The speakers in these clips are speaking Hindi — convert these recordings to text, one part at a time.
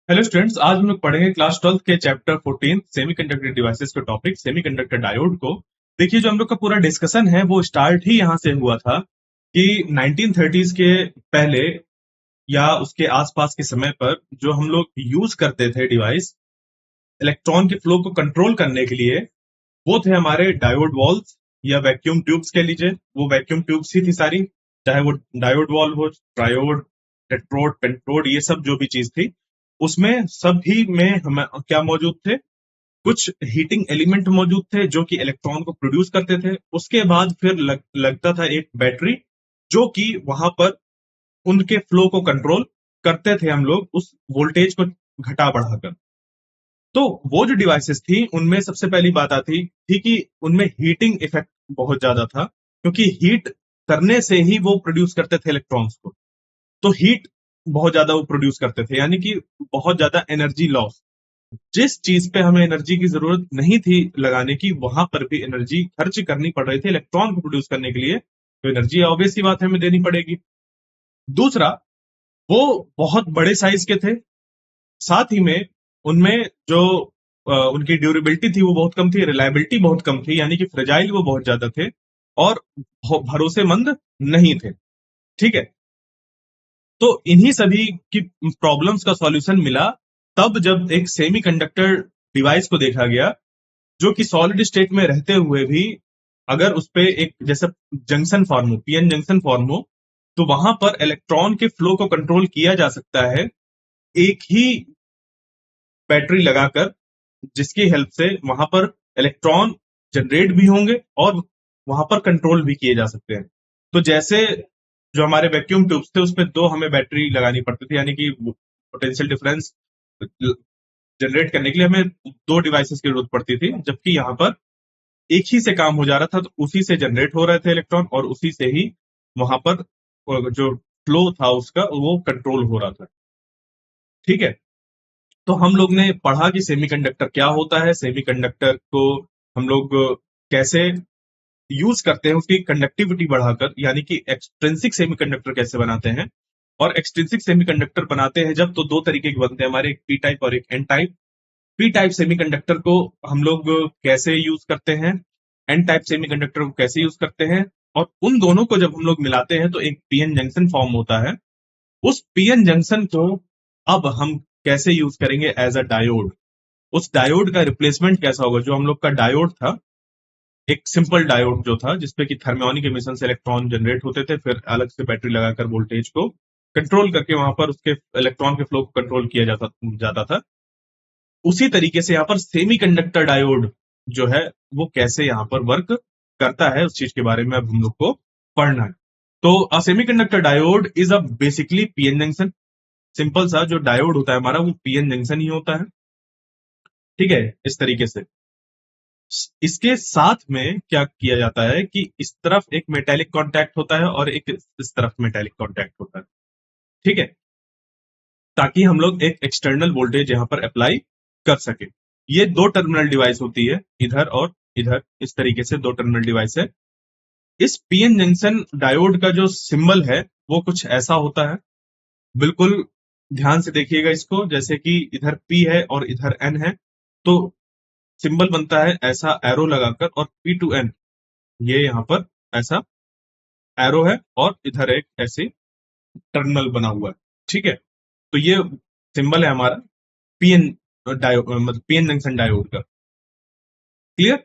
हेलो स्टूडेंट्स, आज हम लोग पढ़ेंगे क्लास 12th के चैप्टर 14 सेमीकंडक्टर डिवाइसेस के टॉपिक सेमीकंडक्टर डायोड को। देखिए, जो हम लोग का पूरा डिस्कशन है वो स्टार्ट ही यहाँ से हुआ था कि 1930s के पहले या उसके आसपास के समय पर जो हम लोग यूज करते थे डिवाइस इलेक्ट्रॉन के फ्लो को कंट्रोल करने के लिए, वो थे हमारे डायोड वॉल्व या वैक्यूम ट्यूब्स कह लीजिए। वो वैक्यूम ट्यूब्स ही थी सारी, चाहे वो डायोड वॉल्व हो, ट्रायोड, टेट्रोड, पेंटोड, ये सब जो भी चीज थी उसमें सभी में हम क्या मौजूद थे, कुछ हीटिंग एलिमेंट मौजूद थे जो कि इलेक्ट्रॉन को प्रोड्यूस करते थे। उसके बाद फिर लगता था एक बैटरी जो कि वहां पर उनके फ्लो को कंट्रोल करते थे हम लोग उस वोल्टेज को घटा बढ़ाकर। तो वो जो डिवाइसेस थी उनमें सबसे पहली बात आती थी कि उनमें हीटिंग इफेक्ट बहुत ज्यादा था, क्योंकि हीट करने से ही वो प्रोड्यूस करते थे इलेक्ट्रॉन्स को। तो हीट बहुत ज्यादा वो प्रोड्यूस करते थे, यानी कि बहुत ज्यादा एनर्जी लॉस। जिस चीज पे हमें एनर्जी की जरूरत नहीं थी लगाने की, वहां पर भी एनर्जी खर्च करनी पड़ रही थी इलेक्ट्रॉन को प्रोड्यूस करने के लिए। तो एनर्जी ऑब्वियस सी बात है हमें देनी पड़ेगी। दूसरा, वो बहुत बड़े साइज के थे, साथ ही में उनमें जो उनकी ड्यूरेबिलिटी थी वो बहुत कम थी, रिलायबिलिटी बहुत कम थी, यानी कि फ्रेजाइल वो बहुत ज्यादा थे और भरोसेमंद नहीं थे। ठीक है। तो इन्हीं सभी की प्रॉब्लम्स का सॉल्यूशन मिला तब जब एक सेमीकंडक्टर डिवाइस को देखा गया जो कि सॉलिड स्टेट में रहते हुए भी अगर उस पे एक जैसे जंक्शन फॉर्म हो, पीएन जंक्शन फॉर्म हो, तो वहां पर इलेक्ट्रॉन के फ्लो को कंट्रोल किया जा सकता है एक ही बैटरी लगाकर, जिसकी हेल्प से वहां पर इलेक्ट्रॉन जनरेट भी होंगे और वहां पर कंट्रोल भी किए जा सकते हैं। तो जैसे जो हमारे वैक्यूम ट्यूब्स थे उसमें दो हमें बैटरी लगानी पड़ती थी, यानी कि पोटेंशियल डिफरेंस जनरेट करने के लिए हमें दो डिवाइसेस की जरूरत पड़ती थी, जबकि यहाँ पर एक ही से काम हो जा रहा था, तो उसी से जनरेट हो रहे थे इलेक्ट्रॉन और उसी से ही वहां पर जो फ्लो था उसका वो कंट्रोल हो रहा था। ठीक है। तो हम लोग ने पढ़ा कि सेमीकंडक्टर क्या होता है, सेमीकंडक्टर को हम लोग कैसे यूज करते हैं उसकी कंडक्टिविटी बढ़ाकर, यानी कि एक्सट्रिंसिक सेमीकंडक्टर कैसे बनाते हैं। और एक्सट्रिंसिक सेमीकंडक्टर बनाते हैं जब, तो दो तरीके के बनते हैं हमारे, एक पी टाइप और एक N type. P type semiconductor को हम लोग कैसे यूज करते हैं, एन टाइप सेमीकंडक्टर को कैसे यूज करते हैं, और उन दोनों को जब हम लोग मिलाते हैं तो एक पीएन जंक्शन फॉर्म होता है। उस पीएन जंक्शन को अब हम कैसे यूज करेंगे एज अ डायोड। उस डायोड का रिप्लेसमेंट कैसा होगा, जो हम लोग का डायोड था एक सिंपल डायोड जो था जिसपे कि थर्मियोनिक एमिशन से इलेक्ट्रॉन जनरेट होते थे, फिर अलग से बैटरी लगाकर वोल्टेज को कंट्रोल करके वहां पर उसके इलेक्ट्रॉन के फ्लो को कंट्रोल किया जाता था। उसी तरीके से यहाँ पर सेमीकंडक्टर डायोड जो है वो कैसे यहाँ पर वर्क करता है, उस चीज के बारे में अब हम लोग को पढ़ना है। तो अ semiconductor diode is a basically PN junction. Simple सा जो डायोड होता है हमारा वो पीएन जंक्शन ही होता है। ठीक है। इस तरीके से इसके साथ में क्या किया जाता है कि इस तरफ एक मेटेलिक कांटेक्ट होता है और एक इस तरफ मेटेलिक कांटेक्ट होता है। ठीक है। ताकि हम लोग एक एक्सटर्नल वोल्टेज यहाँ पर अप्लाई कर सके। ये दो टर्मिनल डिवाइस होती है, इधर और इधर, इस तरीके से दो टर्मिनल डिवाइस है। इस पीएन जंक्शन डायोड का जो सिंबल है वो कुछ ऐसा होता है। बिल्कुल ध्यान से देखिएगा इसको, जैसे कि इधर पी है और इधर एन है, तो सिंबल बनता है ऐसा एरो लगाकर, और पी टू एन ये यहाँ पर ऐसा एरो है और इधर एक ऐसे टर्मिनल बना हुआ है। ठीक है। तो ये सिंबल है हमारा पीएन डायोड, मतलब पीएन जंक्शन डायोड का। क्लियर।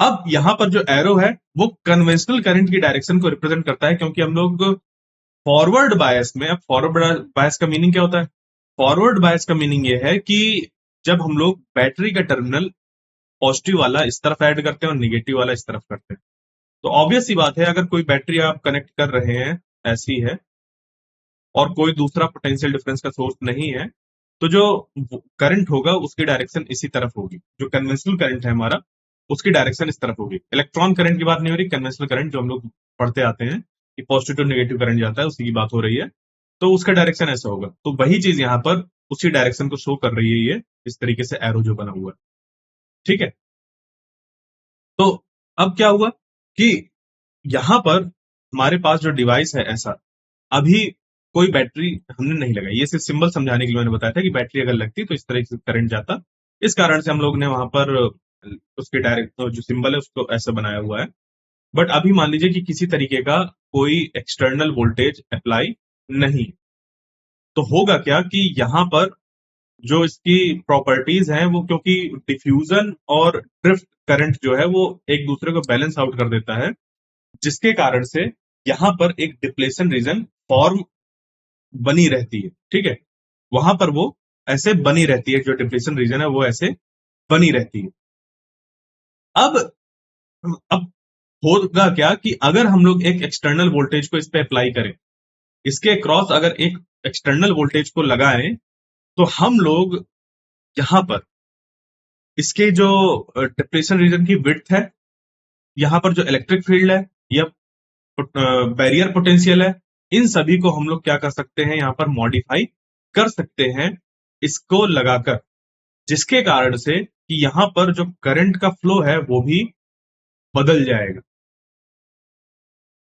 अब यहाँ पर जो एरो है वो कन्वेंशनल करंट की डायरेक्शन को रिप्रेजेंट करता है, क्योंकि हम लोग फॉरवर्ड बायस में, अब फॉरवर्ड बायस का मीनिंग क्या होता है? फॉरवर्ड बायस का मीनिंग ये है कि जब हम लोग बैटरी का टर्मिनल पॉजिटिव वाला इस तरफ ऐड करते हैं और निगेटिव वाला इस तरफ करते हैं, तो ऑब्वियस सी बात है अगर कोई बैटरी आप कनेक्ट कर रहे हैं ऐसी है और कोई दूसरा पोटेंशियल डिफरेंस का सोर्स नहीं है, तो जो करंट होगा उसकी डायरेक्शन इसी तरफ होगी। जो कन्वेंशनल करंट है हमारा उसकी डायरेक्शन इस तरफ होगी। इलेक्ट्रॉन करंट की बात नहीं हो रही, कन्वेंशनल करंट जो हम लोग पढ़ते आते हैं कि पॉजिटिव टू नेगेटिव करंट जाता है, उसी की बात हो रही है। तो उसका डायरेक्शन ऐसा होगा, तो वही चीज यहाँ पर उसी डायरेक्शन को शो कर रही है, ये इस तरीके से एरो जो बना हुआ है। ठीक है। तो अब क्या हुआ कि यहां पर हमारे पास जो डिवाइस है ऐसा, अभी कोई बैटरी हमने नहीं लगाई। ये सिर्फ सिंबल समझाने के लिए मैंने बताया था कि बैटरी अगर लगती तो इस तरह से करंट जाता। इस कारण से हम लोग ने वहां पर उसके डायरेक्ट जो सिंबल है उसको ऐसा बनाया हुआ है। बट अभी मान लीजिए कि किसी तरीके का कोई एक्सटर्नल वोल्टेज अप्लाई नहीं, तो होगा क्या कि यहां पर जो इसकी प्रॉपर्टीज हैं वो, क्योंकि डिफ्यूजन और ड्रिफ्ट करंट जो है वो एक दूसरे को बैलेंस आउट कर देता है, जिसके कारण से यहां पर एक डिप्लेशन रीजन फॉर्म बनी रहती है। ठीक है, वहां पर वो ऐसे बनी रहती है, जो डिप्लेशन रीजन है वो ऐसे बनी रहती है। अब अब होगा क्या कि अगर हम लोग एक एक्सटर्नल वोल्टेज को इस पे अप्लाई करें, इसके क्रॉस अगर एक एक्सटर्नल वोल्टेज को लगाएं, तो हम लोग यहां पर इसके जो डिप्लेशन रीजन की विड्थ है, यहां पर जो इलेक्ट्रिक फील्ड है या बैरियर पोटेंशियल है, इन सभी को हम लोग क्या कर सकते हैं, यहां पर मॉडिफाई कर सकते हैं इसको लगाकर, जिसके कारण से कि यहां पर जो करंट का फ्लो है वो भी बदल जाएगा।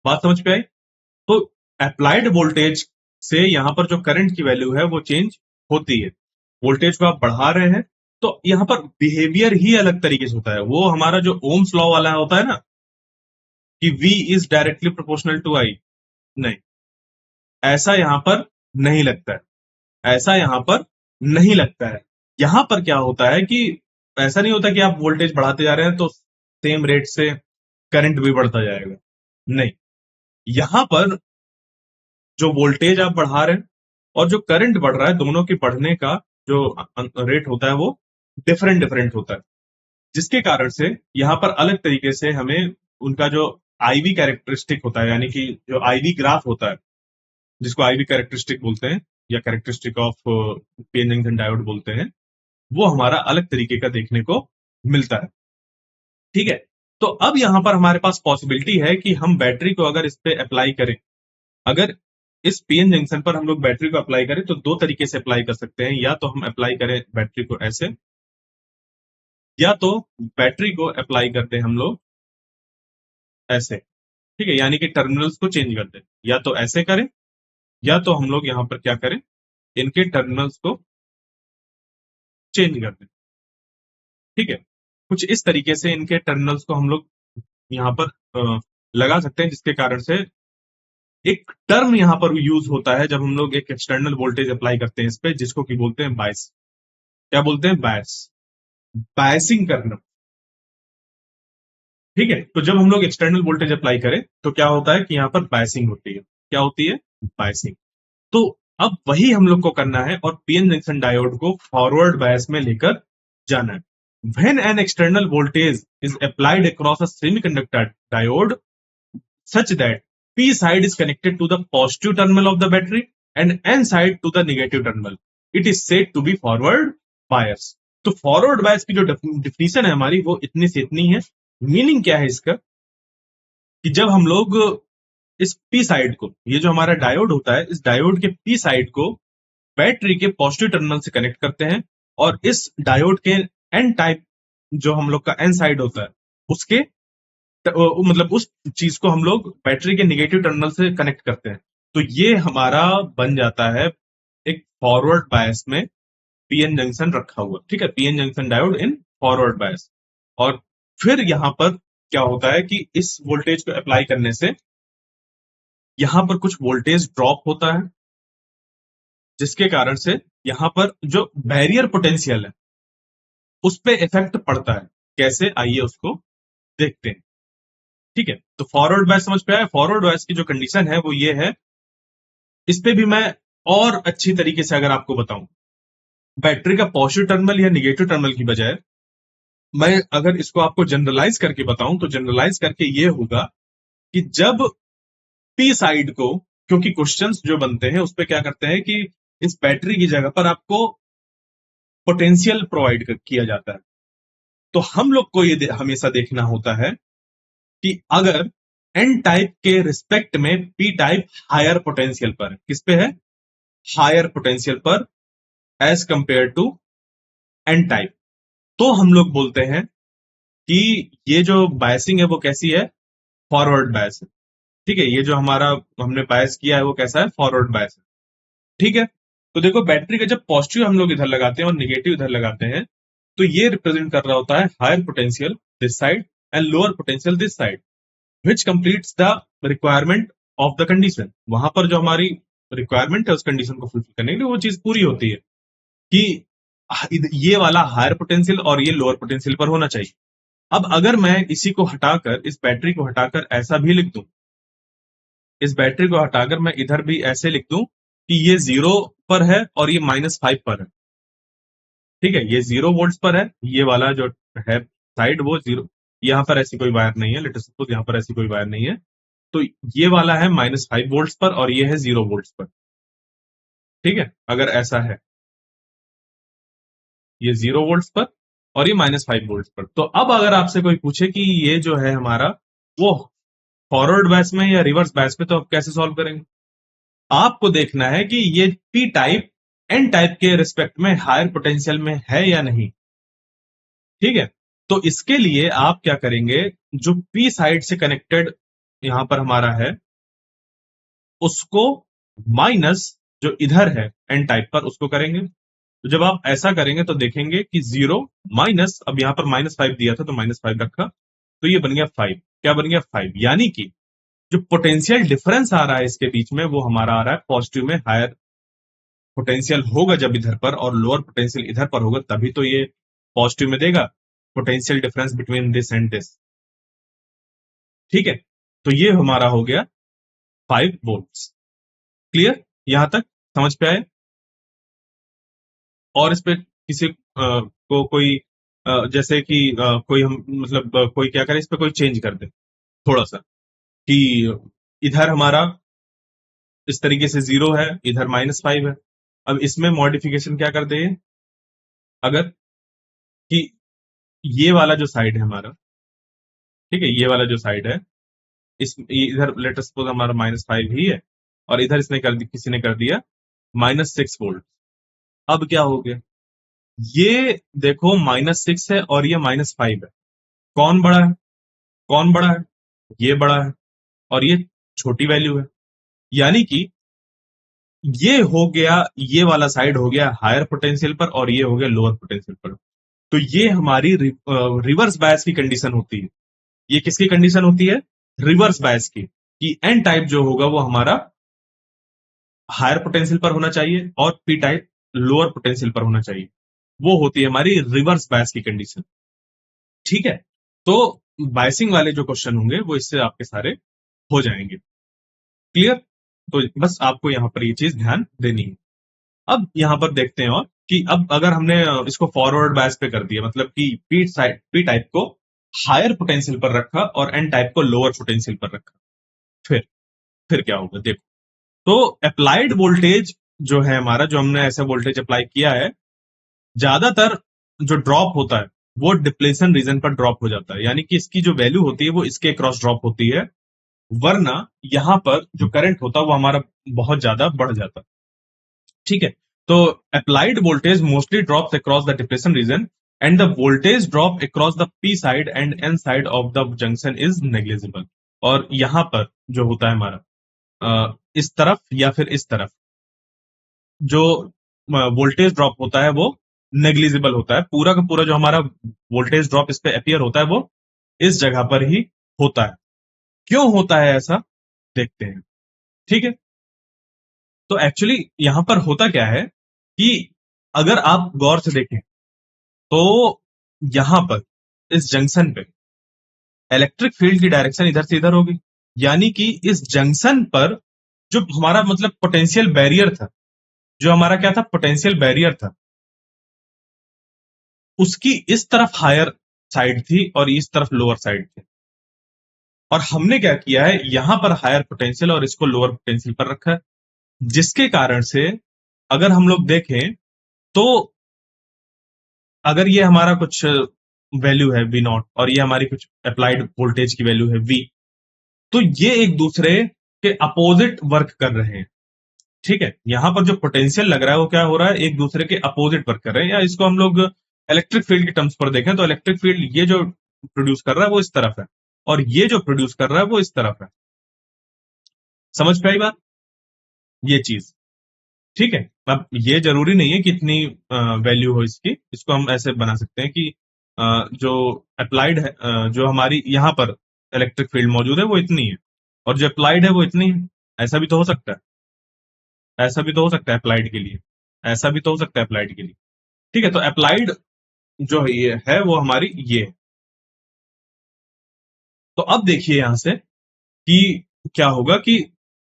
बात समझ पे आई? तो अप्लाइड वोल्टेज से यहां पर जो करंट की वैल्यू है वो चेंज होती है। वोल्टेज को आप बढ़ा रहे हैं तो यहां पर बिहेवियर ही अलग तरीके से होता है। वो हमारा जो ओम्स लॉ वाला होता है ना कि V is directly proportional to I, नहीं, ऐसा यहां पर नहीं लगता है। ऐसा यहां पर नहीं लगता है। यहां पर क्या होता है कि ऐसा नहीं होता कि आप वोल्टेज बढ़ाते जा रहे हैं तो सेम रेट से करंट भी बढ़ता जाएगा, नहीं। यहां पर जो वोल्टेज आप बढ़ा रहे हैं और जो करंट बढ़ रहा है, दोनों के बढ़ने का जो रेट होता है वो डिफरेंट डिफरेंट होता है, जिसके कारण से यहां पर अलग तरीके से हमें उनका जो आईवी कैरेक्टरिस्टिक होता है, यानी कि जो आईवी ग्राफ होता है, जिसको आईवी कैरेक्टरिस्टिक बोलते हैं या characteristic of PN junction diode बोलते हैं, वो हमारा अलग तरीके का देखने को मिलता है। ठीक है, तो अब यहां पर हमारे पास पॉसिबिलिटी है कि हम बैटरी को अगर इस पे अप्लाई करें, अगर इस पीएन जंक्शन पर हम लोग बैटरी को अप्लाई करें तो दो तरीके से अप्लाई कर सकते हैं। या तो हम अप्लाई करें बैटरी को ऐसे, या तो बैटरी को अप्लाई करते हैं हम लोग ऐसे। ठीक है, यानी कि टर्मिनल्स को चेंज कर दें, या तो ऐसे करें या तो हम लोग यहां पर क्या करें, इनके टर्मिनल्स को चेंज कर दें। ठीक है, कुछ इस तरीके से इनके टर्मिनल्स को हम लोग यहां पर लगा सकते हैं, जिसके कारण से एक टर्म यहां पर यूज होता है जब हम लोग एक एक्सटर्नल वोल्टेज अप्लाई करते हैं इस पे, जिसको कि बोलते हैं बायस। क्या बोलते हैं? बायस, बायसिंग करना। ठीक है, तो जब हम लोग एक्सटर्नल वोल्टेज अप्लाई करें तो क्या होता है कि यहां पर बायसिंग होती है। क्या होती है? बायसिंग। तो अब वही हम लोग को करना है और पीएन जंक्शन डायोड को फॉरवर्ड बायस में लेकर जाना है। When an external voltage is applied across a semiconductor diode such that P side is connected to the positive terminal of the battery and N side to the negative terminal, it is said to be forward bias. तो फॉरवर्ड बायस की जो डिफिनीशन है हमारी वो इतनी से इतनी है। मीनिंग क्या है इसका कि जब हम लोग इस पी साइड को, ये जो हमारा डायोड होता है, इस डायोड के पी साइड को बैटरी के पॉजिटिव टर्मिनल से कनेक्ट करते हैं और इस डायोड के एन टाइप जो हम लोग का एन साइड होता है उसके मतलब उस चीज को हम लोग बैटरी के निगेटिव टर्मिनल से कनेक्ट करते हैं, तो ये हमारा बन जाता है एक फॉरवर्ड बायस में पीएन जंक्शन रखा हुआ। ठीक है, PN junction diode in forward bias. और फिर यहां पर क्या होता है कि इस वोल्टेज को अप्लाई करने से यहां पर कुछ वोल्टेज ड्रॉप होता है, जिसके कारण से यहां पर जो बैरियर पोटेंशियल है उस पे इफेक्ट पड़ता है। कैसे? आइए उसको देखते हैं। ठीक है, तो फॉरवर्ड बायस समझ पे आया। फॉरवर्ड बायस की जो कंडीशन है वो ये है, इस पे भी मैं और अच्छी तरीके से अगर आपको बताऊं, बैटरी का पॉजिटिव टर्मिनल या निगेटिव टर्मिनल की बजाय मैं अगर इसको आपको जनरलाइज करके बताऊं तो जनरलाइज करके ये होगा कि जब पी साइड को, क्योंकि क्वेश्चंस जो बनते हैं उस पे क्या करते हैं कि इस बैटरी की जगह पर आपको पोटेंशियल प्रोवाइड किया जाता है, तो हम लोग को ये हमेशा देखना होता है कि अगर एन टाइप के रिस्पेक्ट में पी टाइप हायर पोटेंशियल पर, किस पे है? हायर पोटेंशियल पर as compare to N type, तो हम लोग बोलते हैं कि ये जो बायसिंग है वो कैसी है? फॉरवर्ड बायस है। ठीक है, ये जो हमारा हमने बायस किया है वो कैसा है? फॉरवर्ड बायस है। ठीक है। तो देखो बैटरी का जब पॉजिटिव हम लोग इधर लगाते हैं और निगेटिव इधर लगाते हैं, तो ये रिप्रेजेंट कर रहा होता है higher potential this side and lower potential this side, which completes the requirement of the condition. वहां पर जो हमारी रिक्वायरमेंट है उस कंडीशन को फुलफिल करने के लिए वो चीज पूरी होती है कि ये वाला हायर पोटेंशियल और ये लोअर पोटेंशियल पर होना चाहिए। अब अगर मैं इसी को हटाकर, इस बैटरी को हटाकर ऐसा भी लिख दूं, इस बैटरी को हटाकर मैं इधर भी ऐसे लिख दूं कि ये 0 पर है और ये -5 पर है। ठीक है, ये 0 वोल्ट पर है, ये वाला जो है साइड वो 0, यहाँ पर ऐसी कोई वायर नहीं है, लेट अस सपोज यहाँ पर ऐसी कोई वायर नहीं है, तो ये वाला है -5 वोल्ट पर और ये है 0 वोल्ट पर। ठीक है, अगर ऐसा है, ये 0 वोल्ट पर और ये -5 वोल्ट पर, तो अब अगर आपसे कोई पूछे कि ये जो है हमारा वो फॉरवर्ड बैच में या रिवर्स बैच में, तो आप कैसे सॉल्व करेंगे? आपको देखना है कि ये पी टाइप एन टाइप के रिस्पेक्ट में हायर पोटेंशियल में है या नहीं। ठीक है, तो इसके लिए आप क्या करेंगे, जो पी साइड से कनेक्टेड यहां पर हमारा है उसको माइनस जो इधर है एन टाइप पर उसको करेंगे। तो जब आप ऐसा करेंगे तो देखेंगे कि 0 माइनस, अब यहां पर -5 दिया था तो -5 रखा, तो ये बन गया 5। क्या बन गया? 5। यानी कि जो पोटेंशियल डिफरेंस आ रहा है इसके बीच में वो हमारा आ रहा है पॉजिटिव में। हायर पोटेंशियल होगा जब इधर पर और लोअर पोटेंशियल इधर पर होगा, तभी तो ये पॉजिटिव में देगा, potential difference between this and this. ठीक है, तो ये हमारा हो गया 5 वोल्ट्स। क्लियर? यहां तक समझ पे आए? और इस पे किसी को कोई जैसे कि कोई हम मतलब कोई क्या करे, इस पे कोई चेंज कर दे थोड़ा सा, कि इधर हमारा इस तरीके से 0 है, इधर -5 है। अब इसमें मॉडिफिकेशन क्या कर दे, अगर कि ये वाला जो साइड है हमारा, ठीक है, ये वाला जो साइड है, इस इधर लेट सपोज हमारा -5 ही है और इधर इसने कर दी, किसी ने कर दिया -6 वोल्ट। अब क्या हो गया, ये देखो -6 है और ये -5 है, कौन बड़ा है? कौन बड़ा है? ये बड़ा है और ये छोटी वैल्यू है। यानी कि ये हो गया, ये वाला साइड हो गया हायर पोटेंशियल पर और ये हो गया लोअर पोटेंशियल पर। तो ये हमारी रिवर्स बायस की कंडीशन होती है। ये किसकी कंडीशन होती है? रिवर्स बायस की, कि एन टाइप जो होगा वो हमारा हायर पोटेंशियल पर होना चाहिए और पी टाइप लोअर पोटेंशियल पर होना चाहिए। वो होती है हमारी रिवर्स बायस की कंडीशन। ठीक है, तो बायसिंग वाले जो क्वेश्चन होंगे वो इससे आपके सारे हो जाएंगे। क्लियर? तो बस आपको यहां पर ये चीज ध्यान देनी है। अब यहां पर देखते हैं और कि अब अगर हमने इसको फॉरवर्ड बायस पे कर दिया, मतलब कि पी टाइप को हायर पोटेंशियल पर रखा और एन टाइप को लोअर पोटेंशियल पर रखा, फिर फिर क्या होगा देखो। तो अप्लाइड वोल्टेज जो है हमारा, जो हमने ऐसा वोल्टेज अप्लाई किया है, ज्यादातर जो ड्रॉप होता है वो डिप्लेशन रीजन पर ड्रॉप हो जाता है, यानी कि इसकी जो वैल्यू होती है वो इसके क्रॉस ड्रॉप होती है, वरना यहां पर जो करंट होता है वो हमारा बहुत ज्यादा बढ़ जाता है। ठीक है, तो applied voltage mostly drops across the depression region and the voltage drop across the P side and N side of the junction is negligible. और यहां पर जो होता है हमारा इस तरफ या फिर इस तरफ जो वोल्टेज ड्रॉप होता है वो नेग्लिजिबल होता है। पूरा का पूरा जो हमारा वोल्टेज ड्रॉप इस पे अपियर होता है वो इस जगह पर ही होता है। क्यों होता है ऐसा, देखते हैं। ठीक है, तो एक्चुअली यहां पर होता क्या है कि अगर आप गौर से देखें तो यहां पर इस जंक्शन पे इलेक्ट्रिक फील्ड की डायरेक्शन इधर से इधर होगी, यानी कि इस जंक्शन पर जो हमारा मतलब पोटेंशियल बैरियर था, जो हमारा क्या था, पोटेंशियल बैरियर था, उसकी इस तरफ हायर साइड थी और इस तरफ लोअर साइड थी। और हमने क्या किया है, यहां पर हायर पोटेंशियल और इसको लोअर पोटेंशियल पर रखा है, जिसके कारण से अगर हम लोग देखें तो अगर ये हमारा कुछ वैल्यू है वी नॉट और ये हमारी कुछ अप्लाइड वोल्टेज की वैल्यू है वी, तो ये एक दूसरे के अपोजिट वर्क कर रहे हैं। ठीक है, यहां पर जो पोटेंशियल लग रहा है वो क्या हो रहा है, एक दूसरे के अपोजिट वर्क कर रहे हैं। या इसको हम लोग इलेक्ट्रिक फील्ड की टर्म्स पर देखें तो इलेक्ट्रिक फील्ड ये जो प्रोड्यूस कर रहा है वो इस तरफ है और ये जो प्रोड्यूस कर रहा है वो इस तरफ है। समझ पे आई बात? ये चीज ठीक है। अब ये जरूरी नहीं है कि इतनी वैल्यू हो इसकी, इसको हम ऐसे बना सकते हैं कि जो अप्लाइड है, जो हमारी यहाँ पर इलेक्ट्रिक फील्ड मौजूद है वो इतनी है, और जो अप्लाइड है वो इतनी है। ऐसा भी तो हो सकता है, ऐसा भी तो हो सकता है अप्लाइड के लिए, ऐसा भी तो हो सकता है अप्लाइड के लिए। ठीक है, तो अप्लाइड जो ये है वो हमारी ये है। तो अब देखिए यहां से कि क्या होगा कि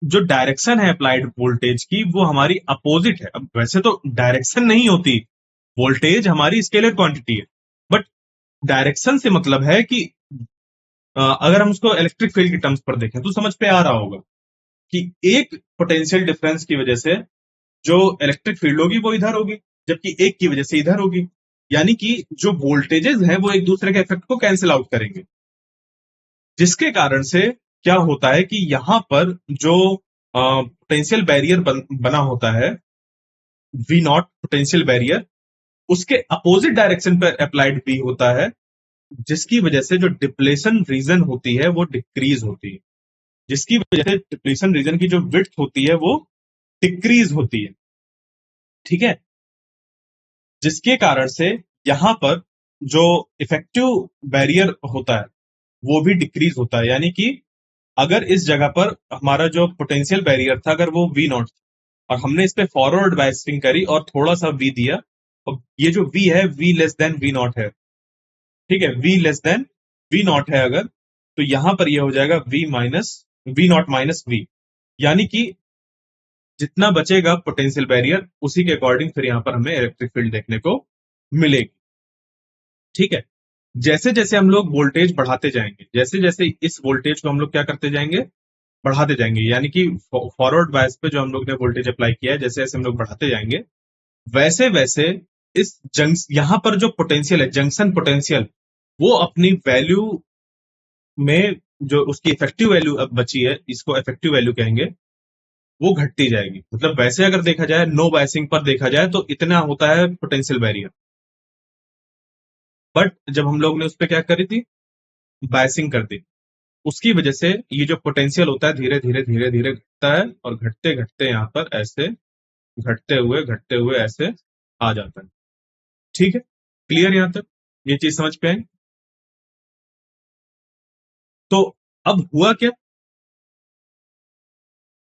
जो डायरेक्शन है अप्लाइड वोल्टेज की वो हमारी अपोजिट है। अब वैसे तो डायरेक्शन नहीं होती, वोल्टेज हमारी स्केलर क्वांटिटी है, बट डायरेक्शन से मतलब है कि अगर हम उसको इलेक्ट्रिक फील्ड के टर्म्स पर देखें तो समझ पे आ रहा होगा कि एक पोटेंशियल डिफरेंस की वजह से जो इलेक्ट्रिक फील्ड होगी वो इधर होगी, जबकि एक की वजह से इधर होगी। यानी कि जो वोल्टेजेस हैं वो एक दूसरे के इफेक्ट को कैंसिल आउट करेंगे, जिसके कारण से क्या होता है कि यहां पर जो पोटेंशियल बैरियर बना होता है, वी नॉट पोटेंशियल बैरियर, उसके अपोजिट डायरेक्शन पर अप्लाइड बी होता है, जिसकी वजह से जो डिप्लेशन रीजन होती है वो डिक्रीज होती है, जिसकी वजह से डिप्लेशन रीजन की जो विड्थ होती है वो डिक्रीज होती है। ठीक है, जिसके कारण से यहां पर जो इफेक्टिव बैरियर होता है वो भी डिक्रीज होता है। यानी कि अगर इस जगह पर हमारा जो पोटेंशियल बैरियर था अगर वो वी नॉट और हमने इस पे फॉरवर्ड बाइसिंग करी और थोड़ा सा वी दिया, और ये जो वी है V less than V naught है, ठीक है, V less than V naught है अगर, तो यहां पर ये हो जाएगा V minus V naught minus V. यानी कि जितना बचेगा पोटेंशियल बैरियर उसी के अकॉर्डिंग फिर यहां पर हमें इलेक्ट्रिक फील्ड देखने को मिलेगी। ठीक है, जैसे जैसे हम लोग वोल्टेज बढ़ाते जाएंगे, जैसे जैसे इस वोल्टेज को हम लोग क्या करते जाएंगे, बढ़ाते जाएंगे, यानी कि फॉरवर्ड बायस पे जो हम लोग ने वोल्टेज अप्लाई किया है जैसे जैसे हम लोग बढ़ाते जाएंगे वैसे वैसे इस यहां पर जो पोटेंशियल है जंक्शन पोटेंशियल, वो अपनी वैल्यू में जो उसकी इफेक्टिव वैल्यू अब बची है, इसको इफेक्टिव वैल्यू कहेंगे, वो घटती जाएगी। मतलब वैसे अगर देखा जाए नो बायसिंग पर देखा जाए तो इतना होता है पोटेंशियल बैरियर, बट जब हम लोग ने उस पर क्या करी थी, बायसिंग कर दी, उसकी वजह से ये जो पोटेंशियल होता है धीरे धीरे धीरे धीरे घटता है, और घटते घटते यहाँ पर ऐसे घटते हुए ऐसे आ जाता है। ठीक है, क्लियर यहां तक, ये चीज समझ पे आई। तो अब हुआ क्या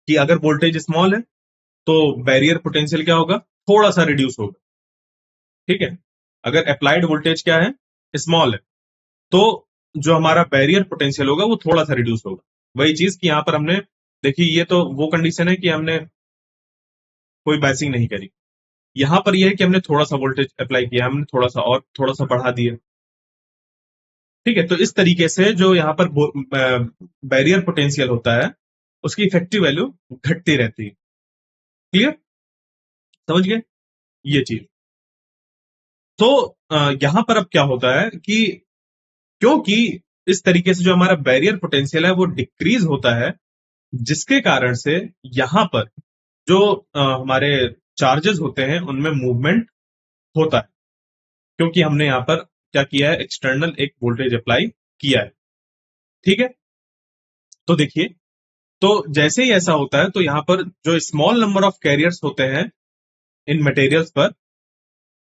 कि अगर वोल्टेज स्मॉल है तो बैरियर पोटेंशियल क्या होगा, थोड़ा सा रिड्यूस होगा। ठीक है, अगर अप्लाइड वोल्टेज क्या है, स्मॉल है, तो जो हमारा बैरियर पोटेंशियल होगा वो थोड़ा सा रिड्यूस होगा। वही चीज कि यहां पर हमने देखी, ये तो वो कंडीशन है कि हमने कोई बाइसिंग नहीं करी, यहां पर यह है कि हमने थोड़ा सा वोल्टेज अप्लाई किया, हमने थोड़ा सा और थोड़ा सा बढ़ा दिया। ठीक है, तो इस तरीके से जो यहाँ पर बैरियर पोटेंशियल होता है उसकी इफेक्टिव वैल्यू घटती रहती है। क्लियर, समझ गए ये चीज। तो यहां पर अब क्या होता है कि क्योंकि इस तरीके से जो हमारा बैरियर पोटेंशियल है वो डिक्रीज होता है, जिसके कारण से यहां पर जो हमारे चार्जेस होते हैं उनमें मूवमेंट होता है, क्योंकि हमने यहां पर क्या किया है, एक्सटर्नल एक वोल्टेज अप्लाई किया है। ठीक है, तो देखिए, तो जैसे ही ऐसा होता है तो यहां पर जो स्मॉल नंबर ऑफ कैरियर्स होते हैं इन मटेरियल्स पर,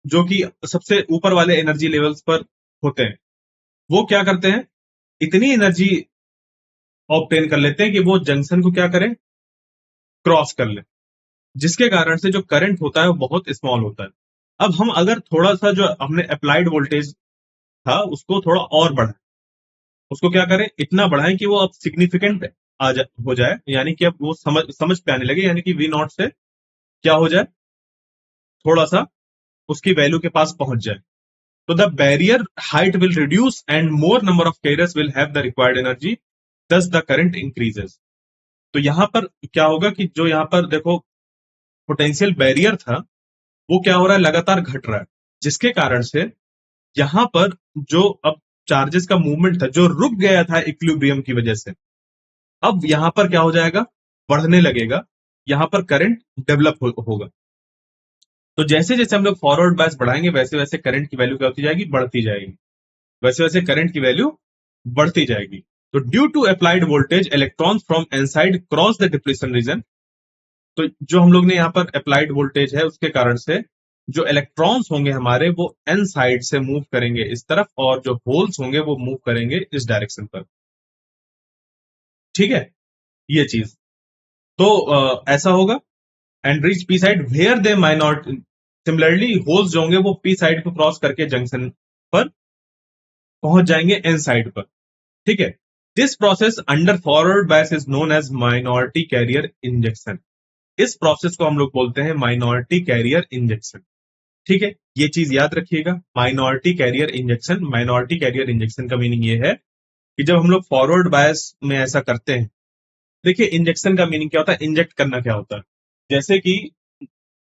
जो कि सबसे ऊपर वाले एनर्जी लेवल्स पर होते हैं, वो क्या करते हैं, इतनी एनर्जी ऑब्टेन कर लेते हैं कि वो जंक्शन को क्या करें, क्रॉस कर ले, जिसके कारण से जो करंट होता है वो बहुत स्मॉल होता है। अब हम अगर थोड़ा सा जो हमने अप्लाइड वोल्टेज था उसको थोड़ा और बढ़ाएं, उसको क्या करें, इतना बढ़ाएं कि वो अब सिग्निफिकेंट हो जाए, यानी कि अब वो समझ समझ पे आने लगे, यानी कि वी नॉट से क्या हो जाए, थोड़ा सा उसकी वैल्यू के पास पहुंच जाए। तो the barrier height will reduce and more number of carriers will have the required energy, दस द करंट इंक्रीजेस। तो यहां पर क्या होगा कि जो यहां पर देखो पोटेंशियल बैरियर था वो क्या हो रहा है, लगातार घट रहा है, जिसके कारण से यहां पर जो अब चार्जेस का मूवमेंट था जो रुक गया था इक्विलिब्रियम की वजह से, अब यहां पर क्या हो जाएगा, बढ़ने लगेगा, यहां पर करंट डेवलप होगा। तो जैसे जैसे हम लोग फॉरवर्ड बायस बढ़ाएंगे वैसे वैसे करंट की वैल्यू क्या होती जाएगी, बढ़ती जाएगी, वैसे वैसे करंट की वैल्यू बढ़ती जाएगी। तो due to applied voltage electrons from inside cross the depletion region, तो जो हम लोग ने यहाँ पर अप्लाइड वोल्टेज है उसके कारण से जो इलेक्ट्रॉन्स होंगे हमारे वो एन साइड से मूव करेंगे इस तरफ, और जो होल्स होंगे वो मूव करेंगे इस डायरेक्शन पर। ठीक है, ये चीज तो ऐसा होगा। And reach P side where they minor, similarly holes जो होंगे वो पी साइड को क्रॉस करके जंक्शन पर पहुंच जाएंगे एन साइड पर। ठीक है, this process under forward bias is known as minority carrier injection. इस प्रोसेस को हम लोग बोलते हैं माइनॉरिटी कैरियर इंजेक्शन। ठीक है, ये चीज याद रखिएगा, minority carrier injection. Minority carrier injection का मीनिंग ये है कि जब हम लोग फॉरवर्ड बायस में ऐसा करते हैं, देखिए इंजेक्शन का मीनिंग क्या होता है, इंजेक्ट करना क्या होता है। जैसे कि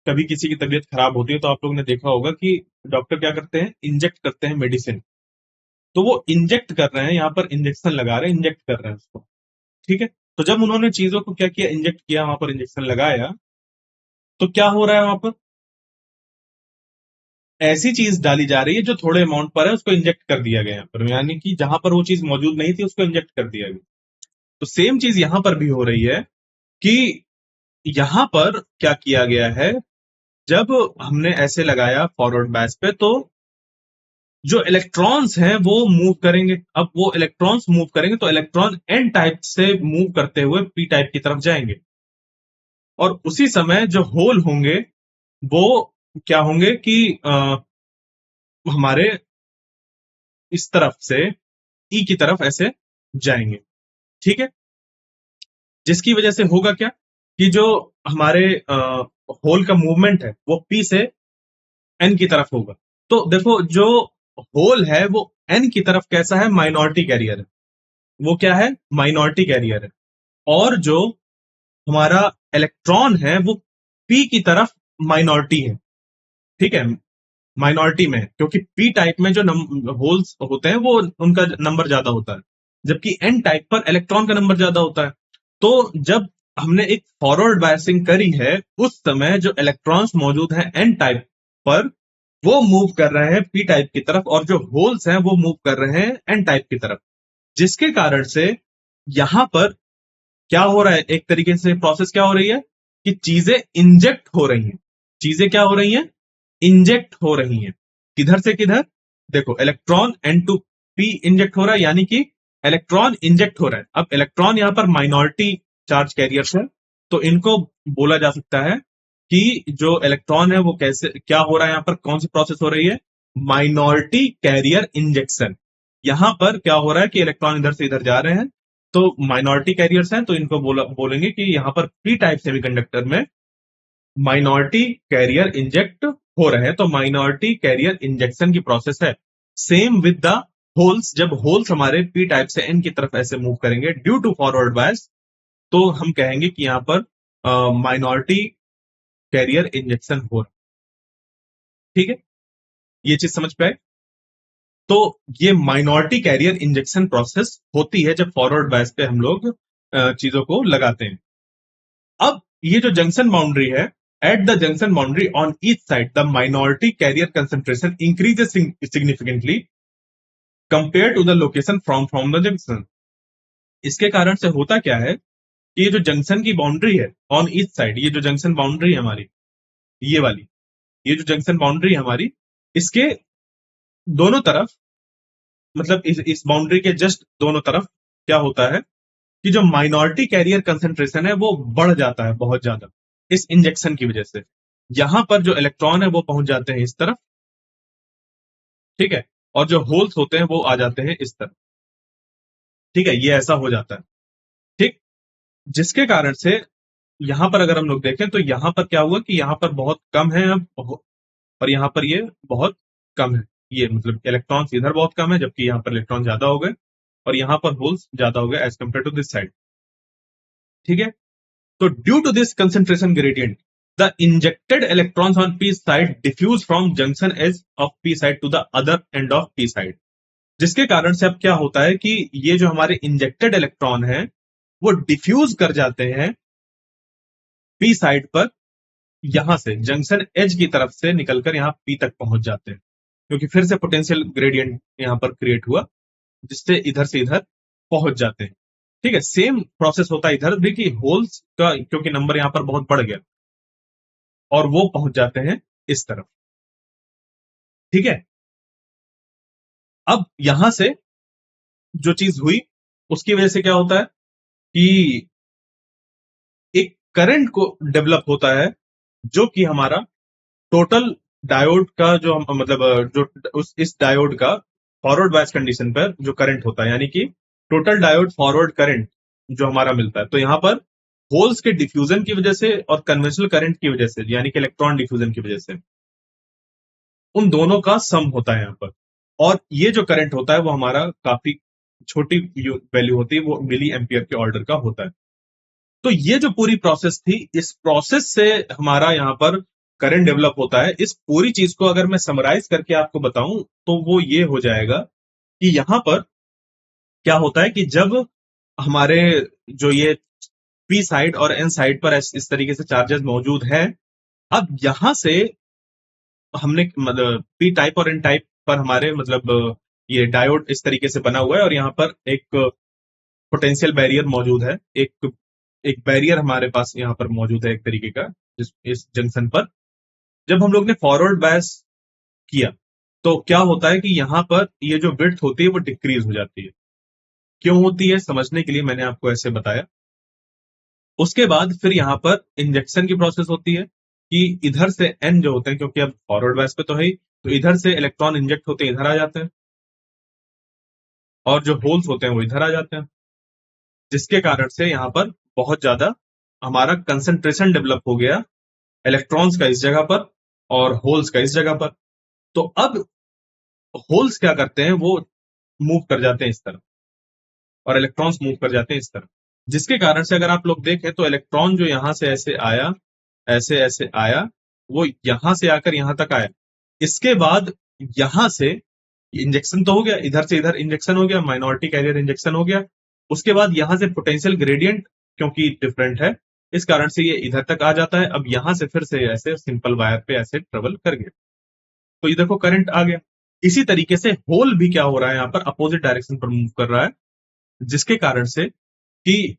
कभी किसी की तबीयत खराब होती है तो आप लोगों ने देखा होगा कि डॉक्टर क्या करते हैं, इंजेक्ट करते हैं मेडिसिन। तो वो इंजेक्ट कर रहे हैं, यहाँ पर इंजेक्शन लगा रहे हैं, इंजेक्ट कर रहे हैं उसको। ठीक है, तो जब उन्होंने चीजों को क्या किया, इंजेक्ट किया, वहां पर इंजेक्शन लगाया, तो क्या हो रहा है वहां पर, ऐसी चीज डाली जा रही है जो थोड़े अमाउंट पर है, उसको इंजेक्ट कर दिया गया यहाँ पर, यानी कि जहां पर वो चीज मौजूद नहीं थी उसको इंजेक्ट कर दिया गया। तो सेम चीज यहां पर भी हो रही है कि यहां पर क्या किया गया है, जब हमने ऐसे लगाया फॉरवर्ड बैच पे, तो जो इलेक्ट्रॉन्स हैं वो मूव करेंगे। अब वो इलेक्ट्रॉन्स मूव करेंगे तो इलेक्ट्रॉन एन टाइप से मूव करते हुए पी टाइप की तरफ जाएंगे, और उसी समय जो होल होंगे वो क्या होंगे कि हमारे इस तरफ से ई की तरफ ऐसे जाएंगे। ठीक है, जिसकी वजह से होगा क्या कि जो हमारे होल का मूवमेंट है वो पी से एन की तरफ होगा। तो देखो जो होल है वो एन की तरफ कैसा है, माइनॉरिटी कैरियर है, वो क्या है, माइनॉरिटी कैरियर है। और जो हमारा इलेक्ट्रॉन है वो पी की तरफ माइनॉरिटी है। ठीक है, माइनॉरिटी में है, क्योंकि पी टाइप में जो होल्स होते हैं वो उनका नंबर ज्यादा होता है, जबकि एन टाइप पर इलेक्ट्रॉन का नंबर ज्यादा होता है। तो जब हमने एक फॉरवर्ड बायसिंग करी है उस समय जो इलेक्ट्रॉन्स मौजूद हैं एन टाइप पर वो मूव कर रहे हैं पी टाइप की तरफ, और जो होल्स हैं वो मूव कर रहे हैं एन टाइप की तरफ, जिसके कारण से यहां पर क्या हो रहा है, एक तरीके से प्रोसेस क्या हो रही है कि चीजें इंजेक्ट हो रही हैं। चीजें क्या हो रही हैं, इंजेक्ट हो रही हैं। किधर से किधर, देखो electron N to P inject हो रहा है, यानी कि इलेक्ट्रॉन इंजेक्ट हो रहा है। अब इलेक्ट्रॉन यहां पर माइनॉरिटी चार्ज कैरियर्स है, तो इनको बोला जा सकता है कि जो इलेक्ट्रॉन है वो कैसे, क्या हो रहा है, यहां पर कौन सी प्रोसेस हो रही है, माइनॉरिटी कैरियर इंजेक्शन। यहां पर क्या हो रहा है कि इलेक्ट्रॉन इधर से इधर जा रहे हैं, तो माइनॉरिटी कैरियर्स हैं, तो इनको बोलेंगे कि यहां पर पी टाइप सेमीकंडक्टर में माइनॉरिटी कैरियर इंजेक्ट हो रहे हैं, तो माइनॉरिटी कैरियर इंजेक्शन की प्रोसेस है। सेम विद द होल्स, जब होल्स हमारे पी टाइप से एन की तरफ ऐसे मूव करेंगे ड्यू टू फॉरवर्ड बायस, तो हम कहेंगे कि यहां पर माइनॉरिटी कैरियर इंजेक्शन हो रहा है। ठीक है, ये चीज समझ पे आए। तो ये माइनॉरिटी कैरियर इंजेक्शन प्रोसेस होती है जब फॉरवर्ड बायस पे हम लोग चीजों को लगाते हैं। अब ये जो जंक्शन बाउंड्री है, at the junction boundary on each side the minority carrier concentration increases significantly compare to the location from the junction. इसके कारण से होता क्या है कि ये जो जंक्शन की बाउंड्री है ऑन ईच साइड, ये जो जंक्शन बाउंड्री है हमारी, ये वाली, ये जो जंक्शन बाउंड्री है हमारी, इसके दोनों तरफ, मतलब इस बाउंड्री के जस्ट दोनों तरफ क्या होता है कि जो माइनॉरिटी कैरियर कंसेंट्रेशन है वो बढ़ जाता है बहुत ज्यादा इस इंजेक्शन की वजह से। यहां पर जो इलेक्ट्रॉन है वो पहुंच जाते हैं इस तरफ, ठीक है, और जो होल्स होते हैं वो आ जाते हैं इस तरफ। ठीक है, ये ऐसा हो जाता है। ठीक, जिसके कारण से यहां पर अगर हम लोग देखें तो यहां पर क्या हुआ कि यहां पर बहुत कम है अब, और यहां पर ये बहुत कम है। ये मतलब इलेक्ट्रॉन्स इधर बहुत कम है जबकि यहां पर इलेक्ट्रॉन ज्यादा हो गए, और यहां पर होल्स ज्यादा हो गए as compare to this side. ठीक है, तो due to this concentration gradient the injected electrons on P side diffuse from junction edge of P side to the other end of P side. जिसके कारण से अब क्या होता है कि ये जो हमारे इंजेक्टेड इलेक्ट्रॉन है वो डिफ्यूज कर जाते हैं पी साइड पर, यहां से जंक्शन एज की तरफ से निकलकर यहां पी तक पहुंच जाते हैं, क्योंकि फिर से पोटेंशियल ग्रेडियंट यहां पर क्रिएट हुआ जिससे इधर से इधर पहुंच जाते हैं। ठीक है, सेम प्रोसेस होता है इधर भी कि होल्स का क्योंकि नंबर यहां पर बहुत बढ़ गया और वो पहुंच जाते हैं इस तरफ। ठीक है, अब यहां से जो चीज हुई उसकी वजह से क्या होता है कि एक करंट को डेवलप होता है जो कि हमारा टोटल डायोड का जो मतलब जो इस डायोड का फॉरवर्ड बायस कंडीशन पर जो करंट होता है, यानी कि टोटल डायोड फॉरवर्ड करंट जो हमारा मिलता है, तो यहां पर होल्स के डिफ्यूजन की वजह से और कन्वेंशनल करंट की वजह से, यानी कि इलेक्ट्रॉन डिफ्यूजन की वजह से, उन दोनों का सम होता है यहाँ पर। और ये जो करंट होता है वो हमारा काफी छोटी वैल्यू होती है, वो मिली एम्पियर के ऑर्डर का होता है। तो ये जो पूरी प्रोसेस थी, इस प्रोसेस से हमारा यहाँ पर करंट डेवलप होता है। इस पूरी चीज को अगर मैं समराइज करके आपको बताऊं तो वो ये हो जाएगा कि यहां पर क्या होता है कि जब हमारे जो ये पी साइड और एन साइड पर इस तरीके से चार्जेस मौजूद है, अब यहां से हमने मतलब पी टाइप और एन टाइप पर हमारे मतलब ये डायोड इस तरीके से बना हुआ है और यहाँ पर एक पोटेंशियल बैरियर मौजूद है, एक एक बैरियर हमारे पास यहाँ पर मौजूद है एक तरीके का इस जंक्शन पर। जब हम लोग ने फॉरवर्ड बायस किया तो क्या होता है कि यहाँ पर ये जो विड्थ होती है वो डिक्रीज हो जाती है। क्यों होती है समझने के लिए मैंने आपको ऐसे बताया। उसके बाद फिर यहाँ पर इंजेक्शन की प्रोसेस होती है कि इधर से एन जो होते हैं, क्योंकि अब फॉरवर्ड बायस पे तो है ही, तो इधर से इलेक्ट्रॉन इंजेक्ट होते हैं, इधर आ जाते हैं, और जो होल्स होते हैं वो इधर आ जाते हैं, जिसके कारण से यहाँ पर बहुत ज्यादा हमारा कंसंट्रेशन डेवलप हो गया इलेक्ट्रॉन्स का इस जगह पर और होल्स का इस जगह पर। तो अब होल्स क्या करते हैं, वो मूव कर जाते हैं इस तरफ और इलेक्ट्रॉन्स मूव कर जाते हैं इस तरफ, जिसके कारण से अगर आप लोग देखें तो इलेक्ट्रॉन जो यहां से ऐसे आया, ऐसे ऐसे आया, वो यहां से आकर यहां तक आया। इसके बाद यहां से इंजेक्शन तो हो गया, इधर से इधर इंजेक्शन हो गया, माइनॉरिटी कैरियर इंजेक्शन हो गया। उसके बाद यहां से पोटेंशियल ग्रेडियंट क्योंकि डिफरेंट है, इस कारण से ये इधर तक आ जाता है। अब यहां से फिर से ऐसे सिंपल वायर पे ऐसे ट्रेवल कर गया, तो ये देखो करंट आ गया। इसी तरीके से होल भी क्या हो रहा है, यहाँ पर अपोजिट डायरेक्शन पर मूव कर रहा है, जिसके कारण से कि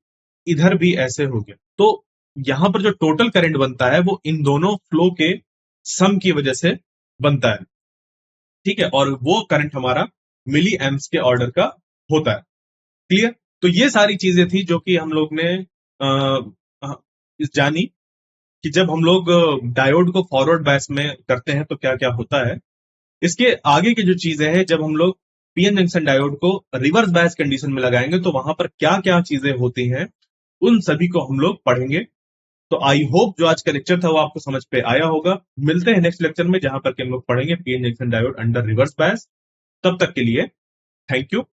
इधर भी ऐसे हो गया। तो यहां पर जो टोटल करंट बनता है वो इन दोनों फ्लो के सम की वजह से बनता है। ठीक है, और वो करंट हमारा मिली एम्प्स के ऑर्डर का होता है। क्लियर? तो ये सारी चीजें थी जो कि हम लोग ने जानी कि जब हम लोग डायोड को फॉरवर्ड बायस में करते हैं तो क्या क्या होता है। इसके आगे की जो चीजें हैं, जब हम लोग पीएन जंक्शन डायोड को रिवर्स बायस कंडीशन में लगाएंगे तो वहां पर क्या क्या चीजें होती हैं, उन सभी को हम लोग पढ़ेंगे। तो आई होप जो आज का लेक्चर था वो आपको समझ पे आया होगा। मिलते हैं नेक्स्ट लेक्चर में जहां पर कि हम लोग पढ़ेंगे PN junction diode under reverse bias. तब तक के लिए थैंक यू।